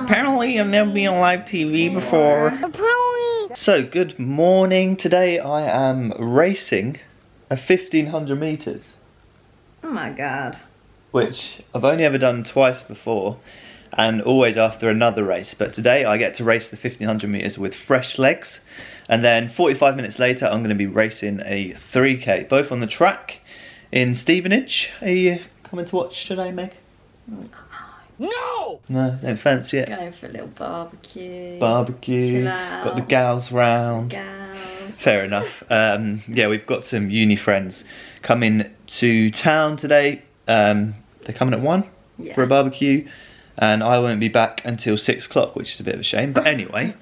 Apparently I've never been on live TV before. Apparently. So, good morning. Today I am racing a 1500 meters. Oh my god. Which I've only ever done twice before, and always after another race. But today I get to race the 1500 meters with fresh legs. And then 45 minutes later I'm going to be racing a 3K, both on the track in Stevenage. Are you coming to watch today, Meg? No! No, don't fancy it. Going for a little barbecue. Barbecue, Chill out. got the gals round. Gals. Fair enough. Yeah, we've got some uni friends coming to town today. They're coming at 1 for a barbecue, and I won't be back until 6 o'clock, which is a bit of a shame. But anyway,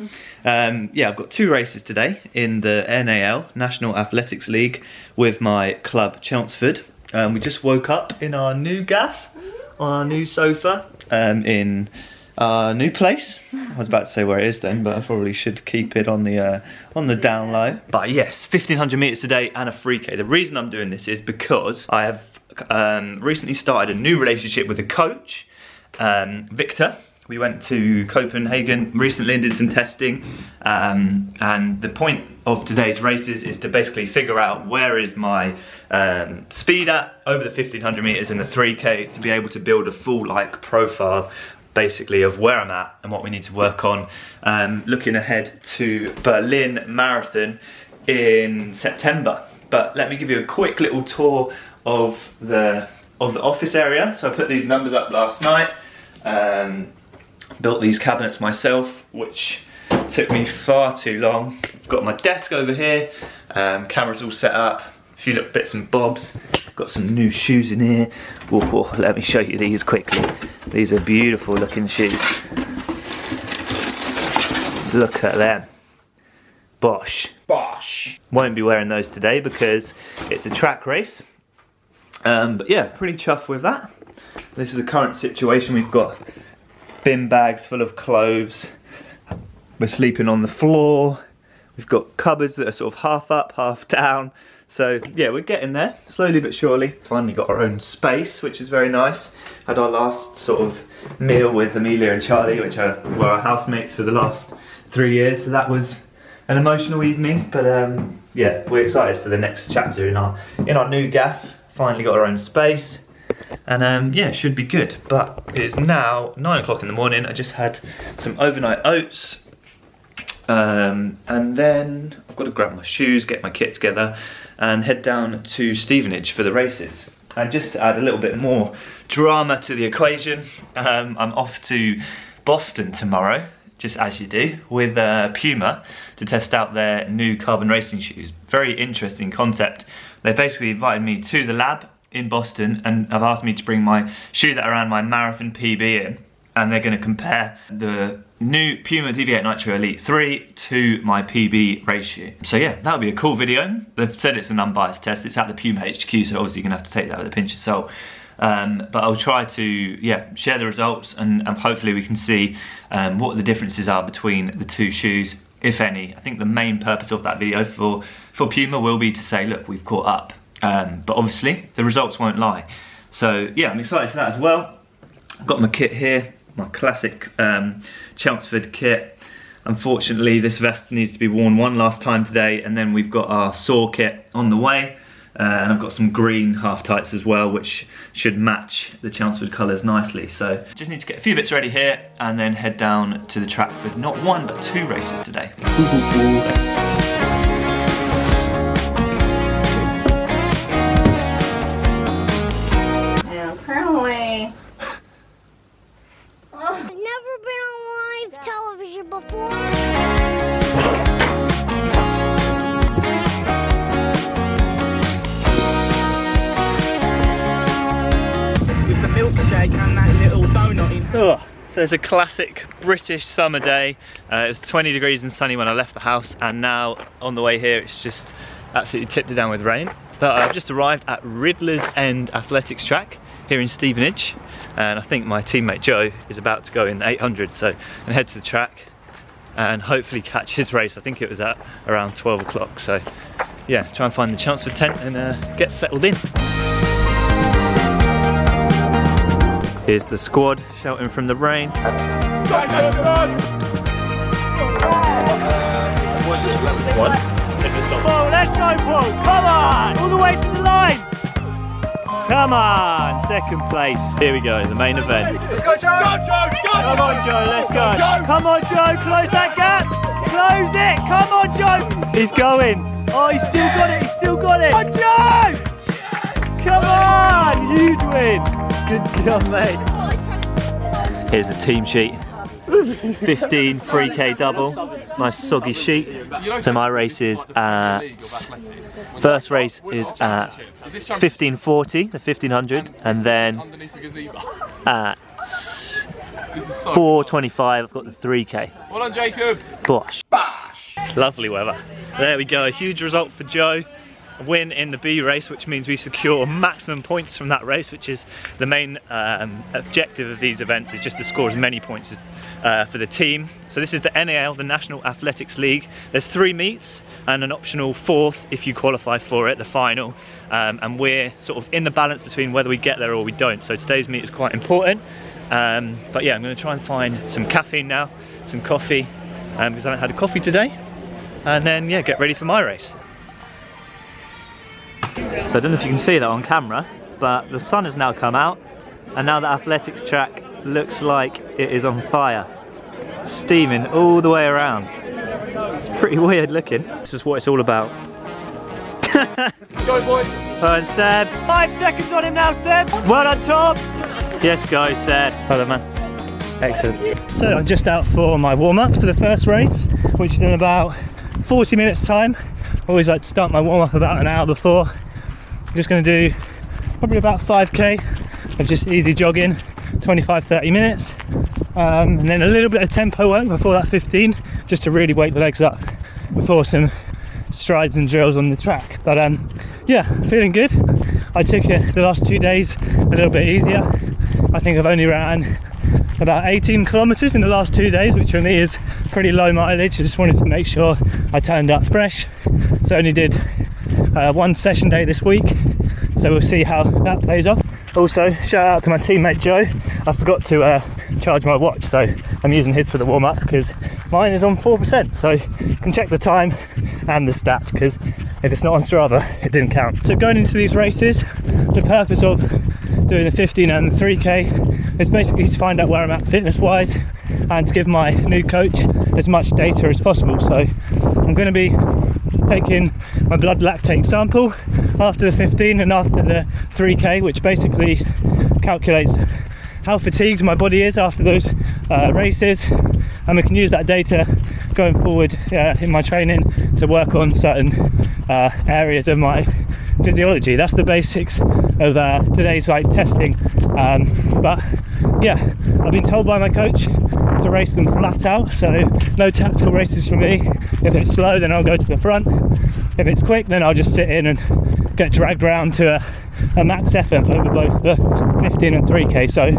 yeah, I've got 2 races today in the NAL, National Athletics League, with my club Chelmsford. We just woke up in our new gaff, on our new sofa, in our new place. I was about to say where it is then, but I probably should keep it on the down low. But yes, 1500 meters today and a 3K. The reason I'm doing this is because I have recently started a new relationship with a coach, Victor. We went to Copenhagen recently and did some testing, and the point of today's races is to basically figure out where is my speed at over the 1500 meters and the 3K, to be able to build a full profile basically of where I'm at and what we need to work on, looking ahead to Berlin Marathon in September. But let me give you a quick little tour of the office area. So I put these numbers up last night. Built these cabinets myself, which took me far too long. Got my desk over here, cameras all set up, a few little bits and bobs. Got some new shoes in here. Whoa, let me show you these quickly. These are beautiful looking shoes. Look at them. Bosh. Bosh. Won't be wearing those today because it's a track race. But yeah, pretty chuffed with that. This is the current situation. We've got bin bags full of clothes. We're sleeping on the floor. We've got cupboards that are sort of half up, half down. So yeah, we're getting there, slowly but surely. Finally got our own space, which is very nice. Had our last sort of meal with Amelia and Charlie, which were our housemates for the last 3 years. So that was an emotional evening. But yeah, we're excited for the next chapter in our new gaff. Finally got our own space. And yeah, it should be good. But it is now 9 o'clock in the morning. I just had some overnight oats. And then I've got to grab my shoes, get my kit together, and head down to Stevenage for the races. And just to add a little bit more drama to the equation, I'm off to Boston tomorrow, just as you do, with Puma to test out their new carbon racing shoes. Very interesting concept. They basically invited me to the lab in Boston and have asked me to bring my shoe that around my marathon PB in, and they're going to compare the new Puma Deviate Nitro Elite 3 to my PB race shoe. So yeah, that'll be a cool video. They've said it's an unbiased test. It's at the Puma HQ, so obviously you're going to have to take that with a pinch of salt. But I'll try to share the results, and hopefully we can see what the differences are between the two shoes, if any. I think the main purpose of that video for Puma will be to say, look, we've caught up. But obviously the results won't lie. So yeah, I'm excited for that as well. I've got my kit here, my classic Chelmsford kit. Unfortunately, this vest needs to be worn one last time today, and then we've got our saw kit on the way. And I've got some green half tights as well, which should match the Chelmsford colours nicely. So just need to get a few bits ready here and then head down to the track with not 1 but 2 races today. Yeah, apparently. I've never been on live television before. With the milkshake and that little donut in. Oh, so it's a classic British summer day. It was 20 degrees and sunny when I left the house, and now on the way here it's just absolutely tipped it down with rain. But I've just arrived at Riddler's End Athletics Track here in Stevenage, and I think my teammate Joe is about to go in 800, so I'm gonna head to the track and hopefully catch his race. I think it was at around 12 o'clock, so yeah, try and find the Chelmsford tent and get settled in. Here's the squad shouting from the rain. One. Oh, let's go, Paul. Come on. All the way to the line. Come on. Second place. Here we go, the main event. Let's go, Joe! Go, Joe! Go! Come on, Joe, let's go. Come on, Joe, close that gap. Close it. Come on, Joe. He's going. Oh, he's still got it. He's still got it. Come on, Joe. Come on. Huge win. Good job, mate. Here's the team sheet. 15 3K double. Nice soggy sheet. So my race is at, first race is at 1540, the 1500, and then at 425 I've got the 3K. Well done, Jacob. Bosh. Lovely weather. There we go, a huge result for Joe. A win in the B race, which means we secure maximum points from that race, which is the main objective of these events, is just to score as many points as for the team. So this is the NAL, the National Athletics League. There's 3 meets and an optional 4th if you qualify for it, the final. And we're sort of in the balance between whether we get there or we don't. So today's meet is quite important. But yeah, I'm going to try and find some caffeine now, some coffee, because I haven't had a coffee today. And then yeah, get ready for my race. So I don't know if you can see that on camera, but the sun has now come out and now the athletics track looks like it is on fire. Steaming all the way around. It's pretty weird looking. This is what it's all about. Go, boys. And Seb. 5 seconds on him now, Seb. Well done, Tom. Yes, go, Seb. Well done, man. Excellent. So I'm just out for my warm-up for the first race, which is in about 40 minutes time. I always like to start my warm-up about an hour before. I'm just going to do probably about 5k of just easy jogging, 25-30 minutes, and then a little bit of tempo work before that 15, just to really wake the legs up before some strides and drills on the track. But yeah, feeling good. I took it the last 2 days a little bit easier. I think I've only ran about 18 kilometers in the last 2 days, which for me is pretty low mileage. I just wanted to make sure I turned up fresh. So I only did 1 session day this week, so we'll see how that plays off. Also, shout out to my teammate Joe. I forgot to charge my watch, so I'm using his for the warm-up because mine is on 4%, so you can check the time and the stats, because if it's not on Strava, it didn't count. So going into these races, the purpose of doing the 15 and the 3K is basically to find out where I'm at fitness-wise and to give my new coach as much data as possible. So I'm going to be taking my blood lactate sample after the 15 and after the 3K, which basically calculates how fatigued my body is after those races, and we can use that data going forward in my training to work on certain areas of my physiology. That's the basics of today's testing. But yeah, I've been told by my coach to race them flat out, so no tactical races for me. If it's slow, then I'll go to the front. If it's quick, then I'll just sit in and get dragged around to a max effort over both the 15 and 3K. So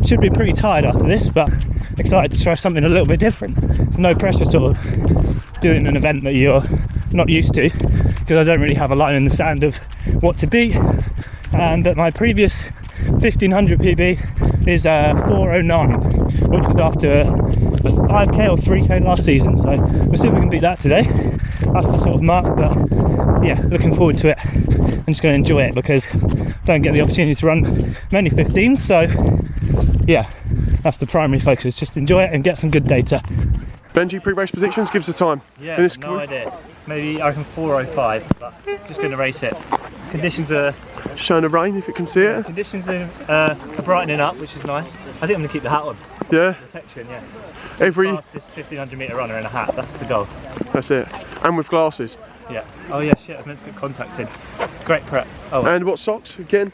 should be pretty tired after this, but excited to try something a little bit different. There's no pressure sort of doing an event that you're not used to, because I don't really have a line in the sand of what to beat. But my previous 1500 PB is 409, which was after the 5k or 3k last season, so we'll see if we can beat that today. That's the sort of mark, but yeah, looking forward to it. I'm just going to enjoy it because I don't get the opportunity to run many 15s, so yeah, that's the primary focus, just enjoy it and get some good data. Benji, pre-race predictions, give us a time. Yeah, no idea. Maybe I reckon 4:05, but just going to race it. Conditions are showing the rain if you can see it. Conditions are brightening up, which is nice. I think I'm going to keep the hat on. Yeah. Protection, yeah. Every fastest 1500 metre runner in a hat. That's the goal. That's it. And with glasses. Yeah. Oh yeah, shit. I was meant to put contacts in. Great prep. Oh. And what socks again?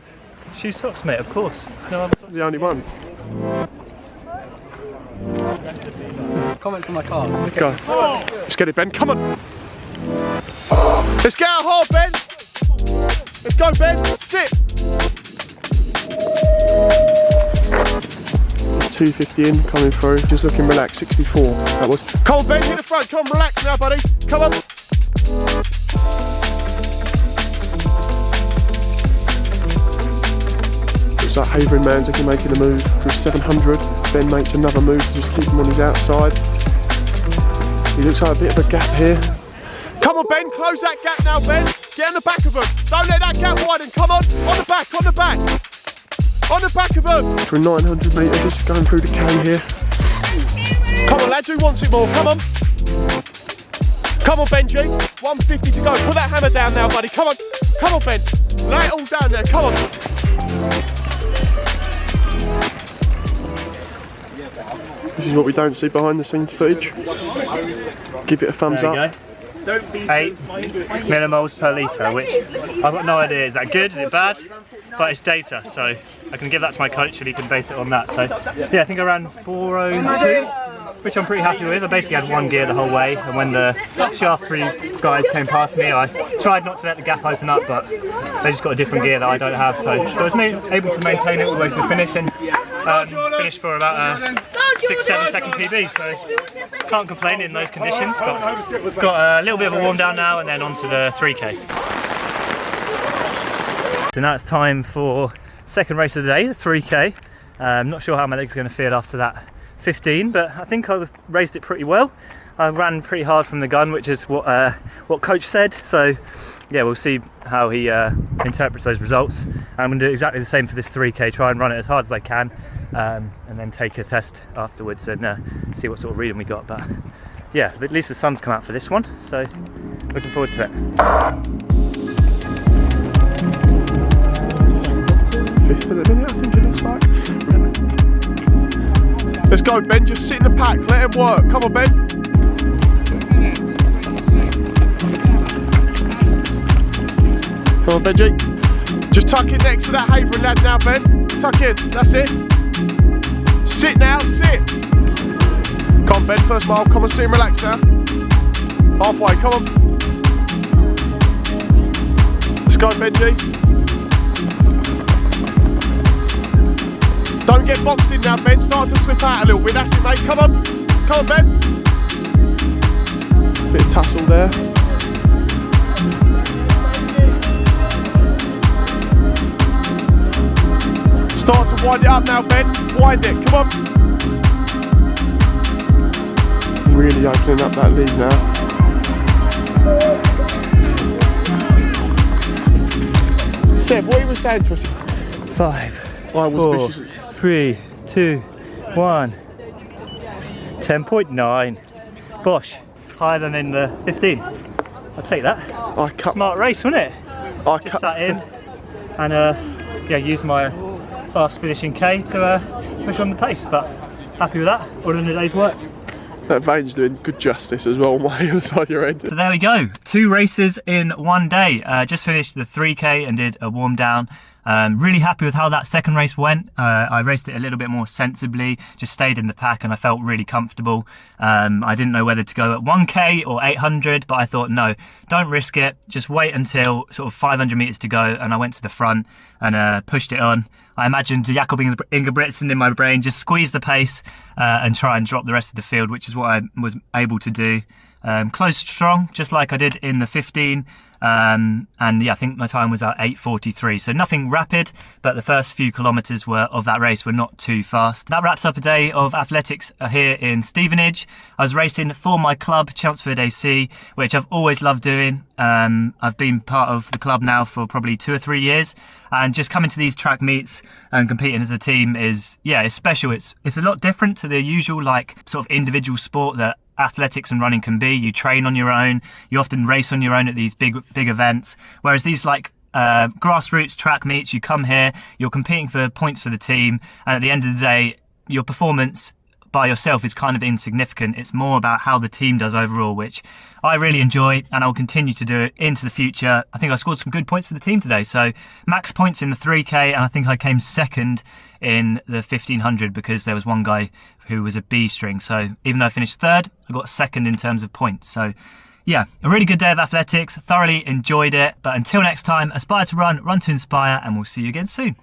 Shoe socks, mate. Of course. There's no other socks. The only ones. Comments on my car. Go. Let's get it, Ben. Come on. Let's get out hard, Ben. Let's go, Ben. Sit. 250 in, coming through. Just looking relaxed. 64. That was. Come on, Ben. Hit the front. Come on, relax now, buddy. Come on. Looks like Havering Man's looking making a move for 700. Ben makes another move to just keep him on his outside. He looks like a bit of a gap here. Come on, Ben, close that gap now, Ben. Get on the back of him. Don't let that gap widen. Come on the back, on the back. On the back of him. For 900 metres, this is going through the K here. Come on, lads, who wants it more? Come on. Come on, Benji. 150 to go. Put that hammer down now, buddy. Come on. Come on, Ben. Lay it all down there. Come on. This is what we don't see behind the scenes footage. Give it a thumbs up. There you go. 8 millimoles per litre, which I've got no idea, is that good, is it bad? But it's data, so I can give that to my coach and he can base it on that. So yeah, I think I ran 402, which I'm pretty happy with. I basically had one gear the whole way, and when the shaft 3 guys came past me, I tried not to let the gap open up, but they just got a different gear that I don't have, so I was able to maintain it all the way to the finish, and finished for about a 6-7 second PB, so can't complain in those conditions. Got a little bit of a warm down now, and then onto the 3K. So now it's time for second race of the day, the 3K. I'm not sure how my legs are going to feel after that 15, but I think I raced it pretty well. I ran pretty hard from the gun, which is what coach said. So yeah, we'll see how he interprets those results. I'm going to do exactly the same for this 3K, try and run it as hard as I can, and then take a test afterwards and see what sort of reading we got. But yeah, at least the sun's come out for this one, so looking forward to it. 5th for the minute, I think it looks like. Let's go, Ben, just sit in the pack, let him work. Come on, Ben. Come on, Benji. Just tuck in next to that Havering lad now, Ben. Tuck in, that's it. Sit now, sit. Come on, Ben, first mile. Come on, sit and relax now. Halfway, come on. Let's go, Benji. Don't get boxed in now, Ben. Start to slip out a little bit. That's it, mate. Come on. Come on, Ben. Bit of tussle there. Start to wind it up now, Ben. Wind it. Come on. Really opening up that lead now. Seb, what you were saying to us? 5, I was 4, 3, 2, 1. 10.9. Bosh. Higher than in the 15. I'll take that. I cut. Smart race, wasn't it? I Just cut. sat in and yeah, used my fast finishing K to push on the pace. But happy with that. All in a day's work. That vein's doing good justice as well on my other side of your head. So there we go. 2 races in one day. Just finished the 3K and did a warm down. Really happy with how that second race went. I raced it a little bit more sensibly, just stayed in the pack and I felt really comfortable. I didn't know whether to go at 1K or 800, but I thought no, don't risk it. Just wait until sort of 500 meters to go, and I went to the front and pushed it on. I imagined Jakob Ingebrigtsen in my brain, just squeeze the pace and try and drop the rest of the field, which is what I was able to do. Closed strong, just like I did in the 15. And yeah, I think my time was about 8:43, so nothing rapid, but the first few kilometres of that race were not too fast. That wraps up a day of athletics here in Stevenage. I was racing for my club, Chelmsford AC, which I've always loved doing. I've been part of the club now for probably 2 or 3 years, and just coming to these track meets and competing as a team is, yeah, it's special. It's a lot different to the usual like sort of individual sport that athletics and running can be. You train on your own, you often race on your own at these big events, whereas these like grassroots track meets, you come here, you're competing for points for the team, and at the end of the day your performance by yourself is kind of insignificant. It's more about how the team does overall, which I really enjoy, and I'll continue to do it into the future. I think I scored some good points for the team today, so max points in the 3K, and I think I came second in the 1500 because there was one guy who was a B string. So even though I finished third, I got second in terms of points. So yeah, a really good day of athletics, thoroughly enjoyed it. But until next time, aspire to run, run to inspire, and we'll see you again soon.